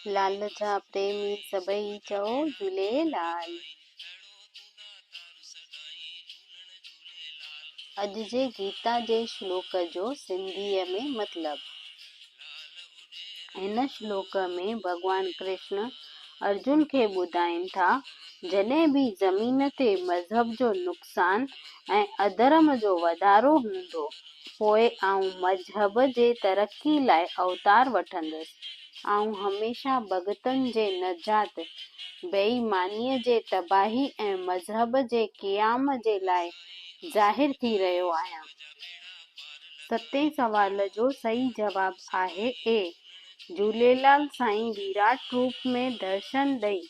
लाल जा प्रेमी सभई चओ झूलेलाल। अॼु जे गीता जे श्लोक जो सिंधीअ में मतिलब। हिन श्लोक में भगवान कृष्ण अर्जुन खे ॿुधाइनि था, जॾहिं बि ज़मीन ते मज़हब जो नुक़सान ऐं अधर्म जो वधारो हूंदो, पोइ आऊं मज़हब जे तरक़ी लाइ अवतार वठंदुसि। आऊं हमेशा भगतनि जे नजात, बेईमानीअ जे तबाही ऐं मज़हब जे क़याम जे लाइ ज़ाहिर थी रहियो आहियां। सतें सवाल जो सही जवाबु आहे ए। झूलेलाल साईं विराट रूप में दर्शन ॾेई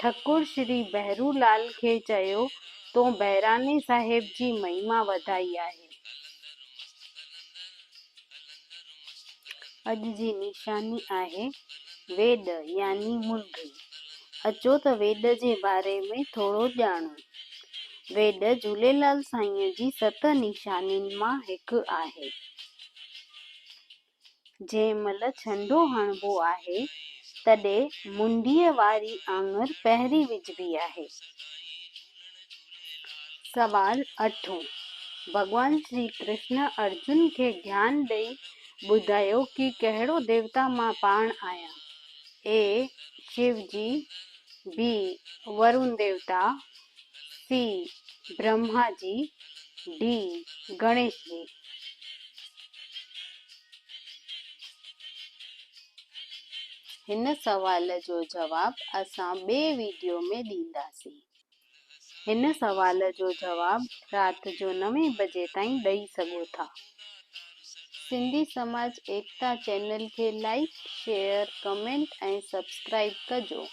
ठकुर श्री बहरूलाल खे चयो तो बहिराणे साहिब जी महिमा वधाई आहे। अॼु जी निशानी आहे वेद यानी मुंड। अचो त वेद जे बारे में थोरो ॼाणूं। वेद झूलेलाल साईं जी 7 निशानियुनि मां हिकु आहे। जंहिं महिल छंडो हणिबो आहे तॾहिं मुंडीअ वारी आङर पहिरीं विझबी आहे। सवाल 8। भगवान श्री कृष्ण अर्जुन खे ज्ञान ॾेई ॿुधायो कि कहिड़ो देवता मां पाण आहियां। ए शिव जी, बी वरुण देवता, सी ब्रह्मा जी, डी गणेश जी। हिन सवाल जो जवाब असां ॿिए वीडियो में ॾींदासीं। हिन सवाल जो जवाब राति जो 9 बजे ताईं ॾेई सघो था। सिंधी समाज एकता चैनल खे लाइक, शेयर, कमेंट ऐं सब्सक्राइब कजो।